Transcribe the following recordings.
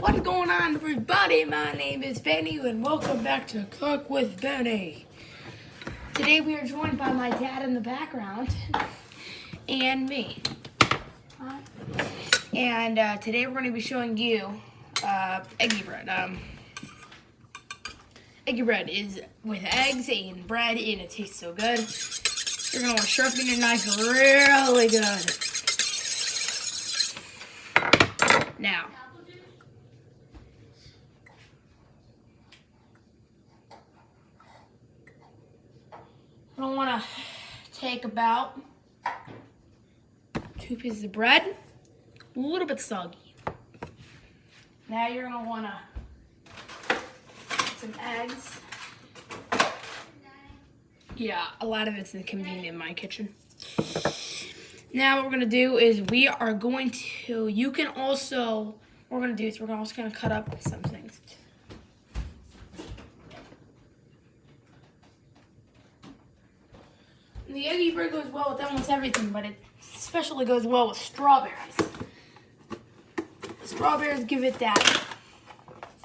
What's going on, everybody? My name is Benny, and welcome back to Cook with Benny. Today we are joined by my dad in the background, and me. And today we're going to be showing you eggy bread. Eggy bread is with eggs and bread, and it tastes so good. You're going to want to sharpen your knife really good. Now, I don't want to take about 2 pieces of bread, a little bit soggy. Now you're going to want to put some eggs. Yeah, a lot of it's inconvenient in my kitchen. Now what we're going to do is we're also going to cut up some things. And the eggy bread goes well with almost everything, but it especially goes well with strawberries. Strawberries give it that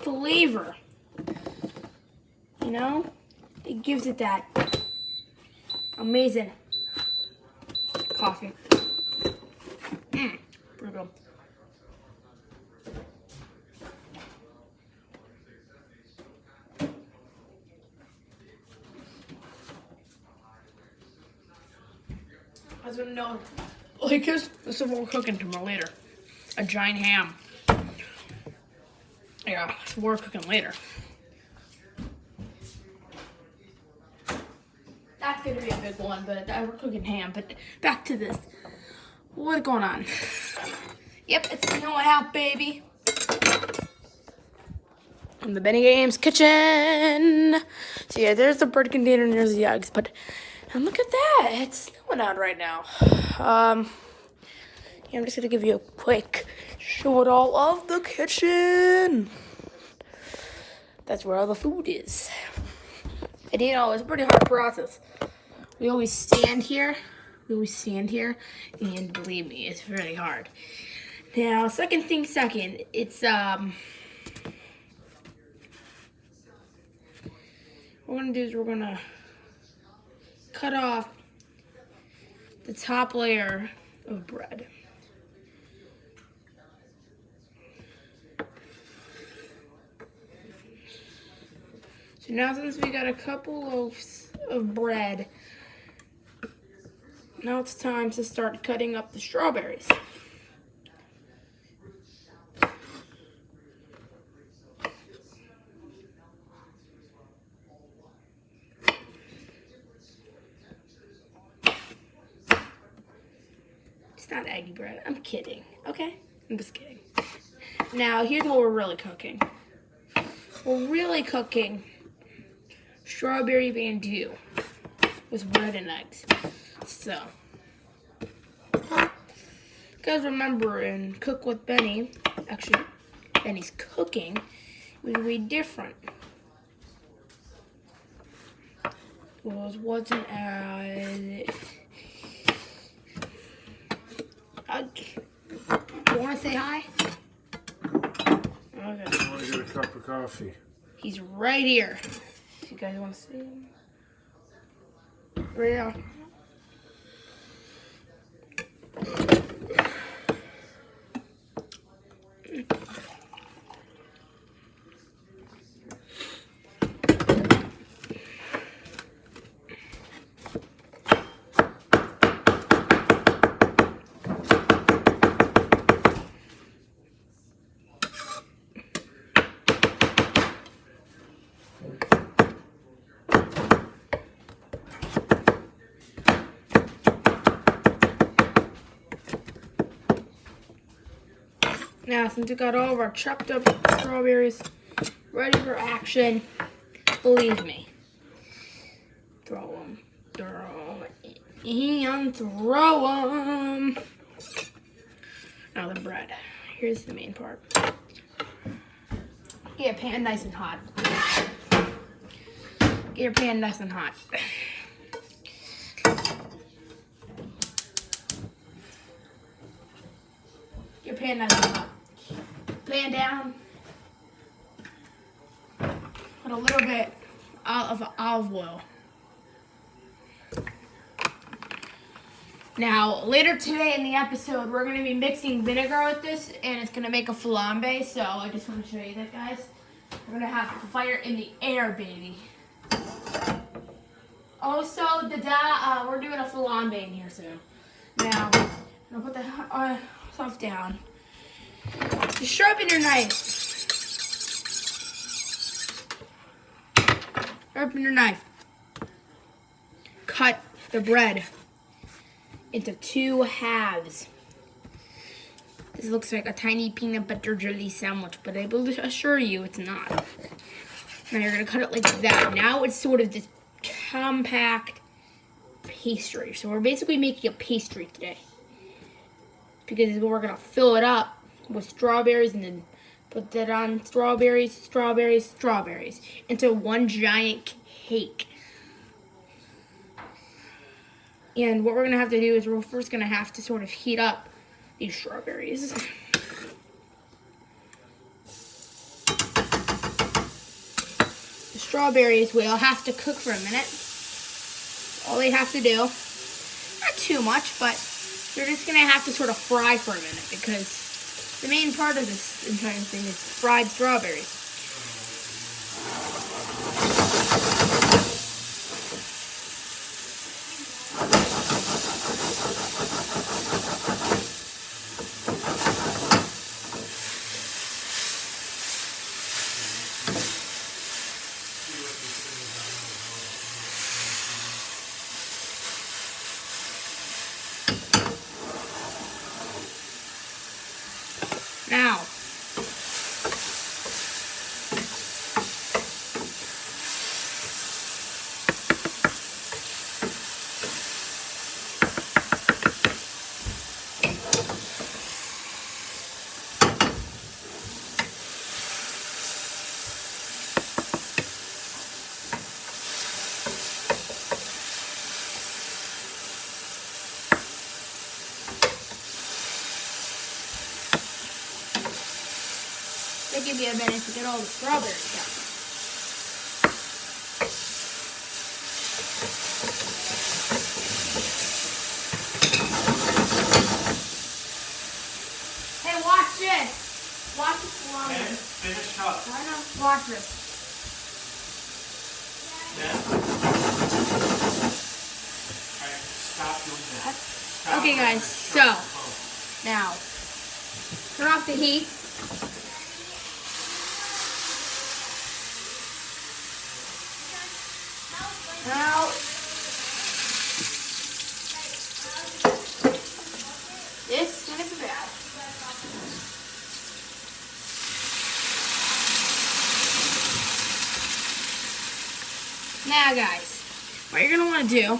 flavor. You know? It gives it that amazing coffee. Pretty good. I was gonna know, like this is what we're cooking tomorrow later. A giant ham. Yeah, we're cooking later. That's gonna be a big one, but we're cooking ham. But back to this. What's going on? Yep, it's snowing out, baby. In the Benny Games kitchen. So yeah, there's the bread container and there's the eggs. And look at that, it's snowing out right now. Yeah, I'm just gonna give you a quick show it all of the kitchen. That's where all the food is. And you know, it's a pretty hard process. We always stand here, and believe me, it's really hard. Now, second, it's, what we're gonna do is we're gonna cut off the top layer of bread. So now since we got a couple loaves of bread, now it's time to start cutting up the strawberries. It's not eggy bread. I'm kidding. Okay? I'm just kidding. Now, here's what we're really cooking. We're really cooking strawberry bandeau with bread and eggs. So, you guys remember in Cook with Benny, actually, Benny's cooking was way different. Wasn't as... You want to say hi? Okay. I want to get a cup of coffee. He's right here. If you guys want to see him. Right now. Now, since we got all of our chopped up strawberries ready for action, believe me, throw them. Now the bread. Here's the main part. Get your pan nice and hot. Get your pan nice and hot. Get your pan nice and hot. Pan down. put a little bit of olive oil. Now, later today in the episode, we're going to be mixing vinegar with this, and it's going to make a flambe, so I just want to show you that, guys. We're going to have fire in the air, baby. Also, we're doing a flambe in here, so. Now, I'm going to put the stuff down. Just sharpen your knife. Sharpen your knife. Cut the bread into 2 halves. This looks like a tiny peanut butter jelly sandwich, but I will assure you it's not. Now you're gonna cut it like that. Now it's sort of this compact pastry. So we're basically making a pastry today, because we're gonna fill it up with strawberries and then put that on strawberries, strawberries, strawberries into one giant cake. And what we're going to have to do is we're first going to have to sort of heat up these strawberries. The strawberries will have to cook for a minute. All they have to do, not too much, but you're just going to have to sort of fry for a minute, because the main part of this entire thing is fried strawberries. Now, give you a minute to get all the strawberries out. Hey, watch this. Watch this long. And finish up. I know. Watch this. Yeah. Alright, stop doing that. Stop. Okay, guys, so now turn off the heat. Now, this is gonna be bad. Now, guys, what you're gonna want to do.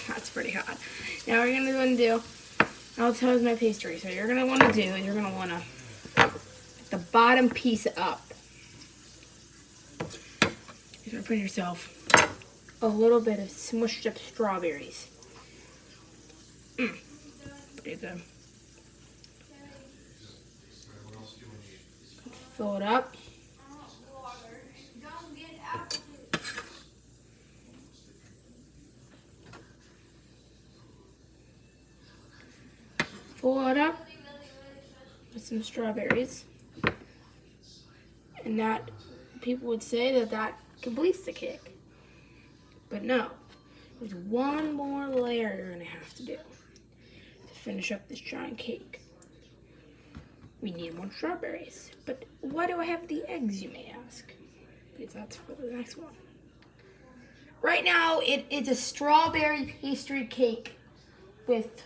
That's pretty hot. Now, what you're gonna want to do. I'll tell you my pastry. So, you're gonna want to do is you're gonna want to get the bottom piece up. You're gonna put yourself a little bit of smushed up strawberries. Pretty good. Fill it up. Fill it up with some strawberries. And that, people would say that completes the cake. But no, there's one more layer you're gonna have to do to finish up this giant cake. We need more strawberries. But why do I have the eggs, you may ask? Because that's for the next one. Right now, it's a strawberry pastry cake with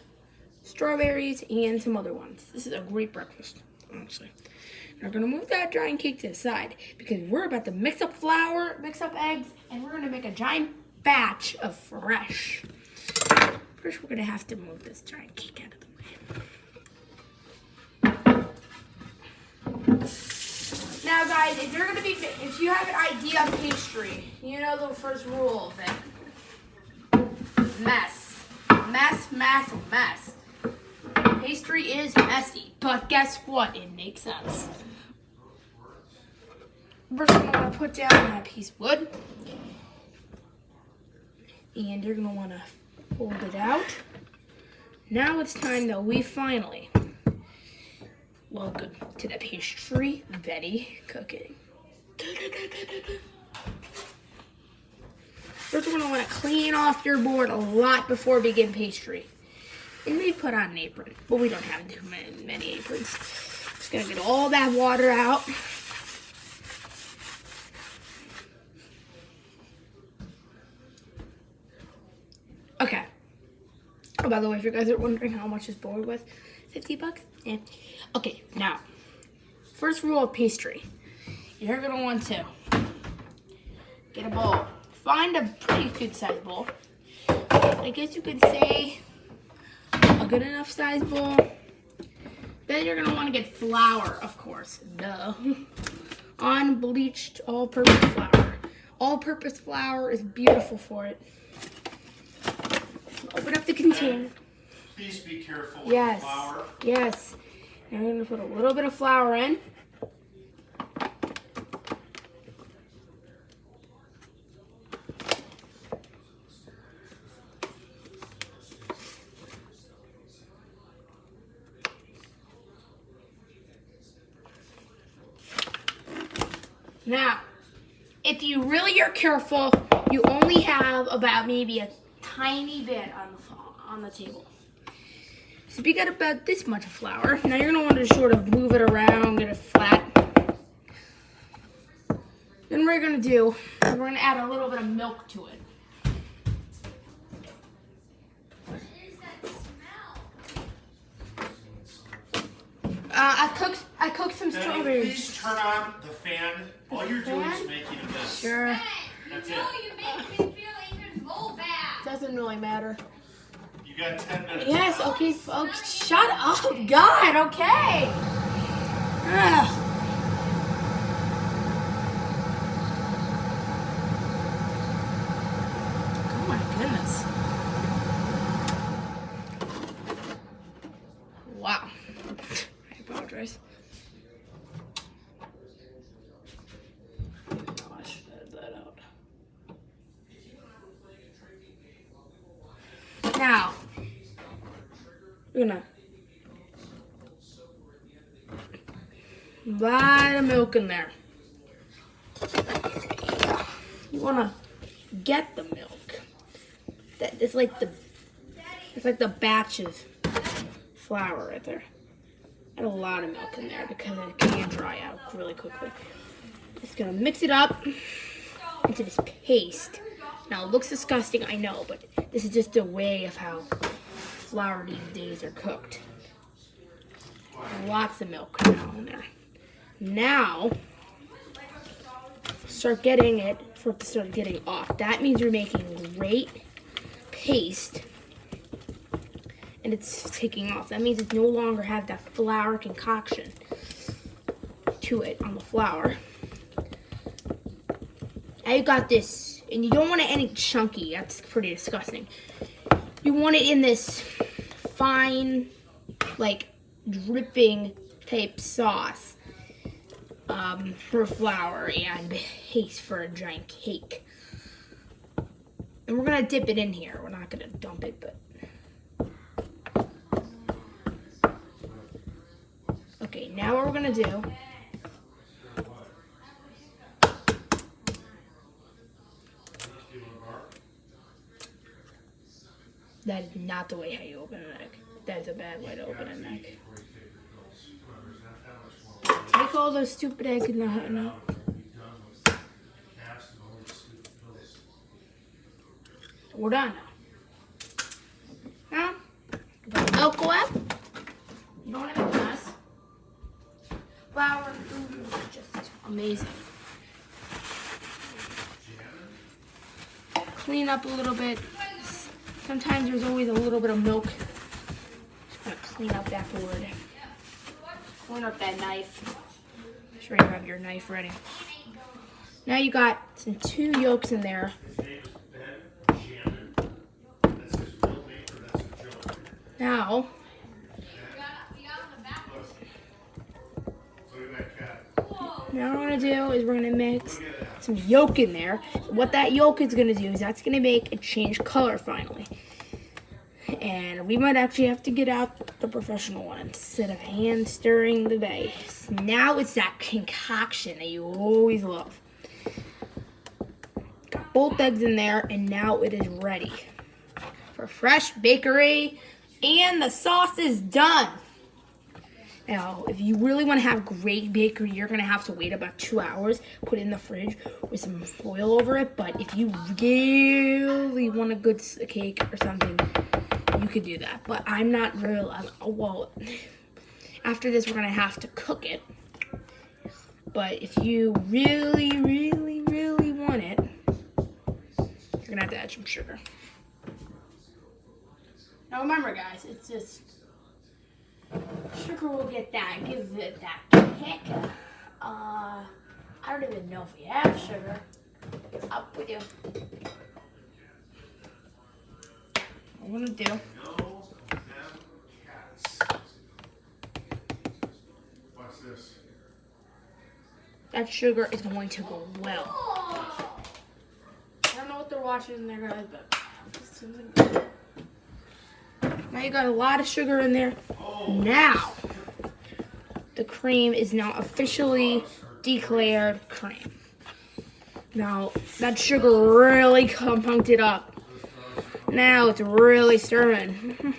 strawberries and some other ones. This is a great breakfast, honestly. Now we're gonna move that giant cake to the side because we're about to mix up flour, mix up eggs, and we're gonna make a giant batch of fresh. First, we're gonna have to move this giant cake out of the way. Now, guys, if you have an idea of pastry, you know the first rule of it: mess, mess, mess, mess. Pastry is messy, but guess what? It makes sense. First, you're gonna want to put down that piece of wood, and you're gonna want to fold it out. Now it's time that we finally welcome to the pastry Betty cooking. First, we're gonna want to clean off your board a lot before we begin pastry. And maybe put on an apron, but we don't have too many aprons. Just gonna get all that water out. Okay. Oh, by the way, if you guys are wondering how much this board was, $50? Yeah. Okay, now, first rule of pastry. You're gonna want to get a bowl. Find a pretty good size bowl. I guess you could say a good enough size bowl. Then you're gonna want to get flour, of course. Duh. Unbleached all-purpose flour. All-purpose flour is beautiful for it. Open up the container. Please be careful with Yes. the flour. Yes. Now I'm gonna put a little bit of flour in. Now, if you really are careful, you only have about maybe a tiny bit on the table. So if you got about this much flour, now you're gonna want to sort of move it around, get it flat. Then what we're gonna do, we're gonna add a little bit of milk to it. I cooked some Betty, strawberries. please turn on the fan. All you're doing is fan? making a mess. Sure. That's You it. make me feel even more bad. Doesn't really matter. You got 10 minutes. Yes, okay, folks. Shut up, God, okay. Ugh. Oh my goodness. Wow. I apologize. Oh, I should edit that out. Now, we're gonna lot of milk in there. You wanna get the milk. It's like the batch of flour right there. Add a lot of milk in there because it can dry out really quickly. Just gonna mix it up into this paste. Now it looks disgusting, I know, but this is just a way of how flour these days are cooked. Lots of milk now in there. Now, start getting off. That means you're making great paste, and it's taking off. That means it no longer has that flour concoction to it on the flour. Now you got this, and you don't want it any chunky. That's pretty disgusting. You want it in this fine, like dripping type sauce for flour and paste for a giant cake. And we're gonna dip it in here. We're not gonna dump it, but. Okay, now what we're gonna do. That is not the way how you open an egg. That is a bad way to open an egg. Take all those stupid eggs in the no. We're done now. Now, the milk go up. You don't want to make a mess. Flour, just amazing. Clean up a little bit. Sometimes there's always a little bit of milk. Just gonna clean up that board. Clean up that knife. Make sure you have your knife ready. Now you got some 2 yolks in there. Now, Now what we're gonna do is we're gonna mix some yolk in there. What that yolk is gonna do is that's gonna make it change color finally. And we might actually have to get out the professional one instead of hand stirring the base. Now it's that concoction that you always love. Got both eggs in there, and now it is ready for fresh bakery. And the sauce is done. Now, if you really want to have great bakery, you're going to have to wait about 2 hours, put it in the fridge with some foil over it. But if you really want a good cake or something, you could do that. But I'm not real, well, after this, we're going to have to cook it. But if you really, really, really want it, you're going to have to add some sugar. Now remember, guys, it's just sugar will get that, give it that kick. I don't even know if we have sugar. Up with you. What we're gonna do? No, cats. What's this? That sugar is going to go well. I don't know what they're watching in there, guys, but now you got a lot of sugar in there. Now, the cream is now officially declared cream. Now, that sugar really pumped it up. Now it's really stirring.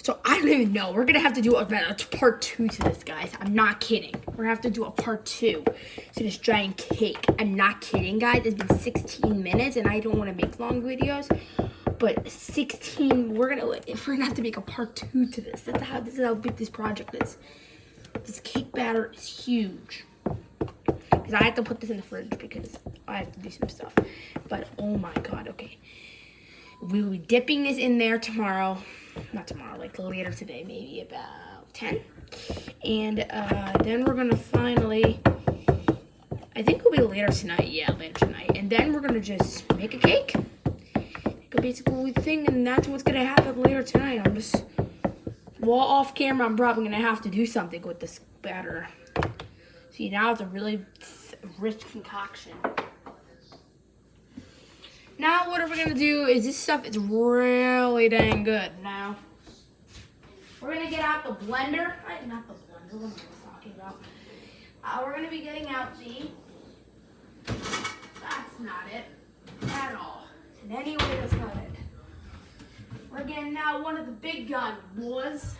So I don't even know. We're gonna have to do a part 2 to this, guys. I'm not kidding. We're gonna have to do a part 2 to this giant cake. I'm not kidding, guys. It's been 16 minutes, and I don't want to make long videos. But 16, we're gonna have to make a part 2 to this. This is how big this project is. This cake batter is huge. Because I have to put this in the fridge because I have to do some stuff. But oh my god, okay. We will be dipping this in there tomorrow. Not tomorrow, like later today, maybe about 10. And then we're gonna finally, I think it'll be later tonight. Yeah, later tonight. And then we're gonna just make a cake. Make a basically thing, and that's what's gonna happen later tonight. Well, off camera, I'm probably gonna have to do something with this batter. See, now it's a really rich concoction. Now what we're gonna do is this stuff is really dang good. Now we're gonna get out the blender. Not the blender. What am I talking about? We're gonna be getting out the. That's not it at all. In any way, that's not it. We're getting out one of the big guns, boys.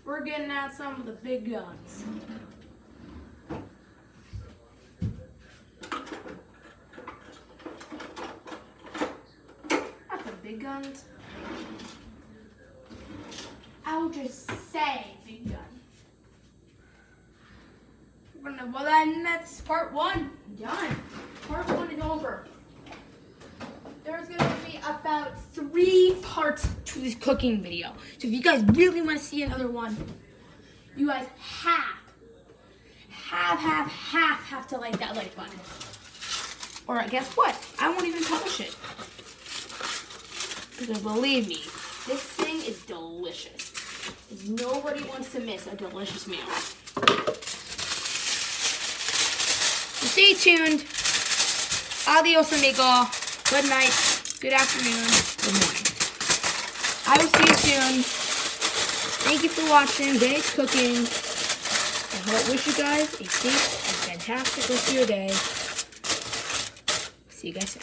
We're getting out some of the big guns. Big guns. I will just say big gun. Well, then that's part 1 done. Part 1 is over. There's gonna be about 3 parts to this cooking video. So if you guys really want to see another one, you guys have to like that like button. Or guess what? I won't even publish it. Because believe me, this thing is delicious. Nobody wants to miss a delicious meal. So stay tuned. Adios, amigo. Good night. Good afternoon. Good morning. I will see you soon. Thank you for watching Dave's Cooking. I wish you guys a safe and fantastic rest of your day. See you guys soon.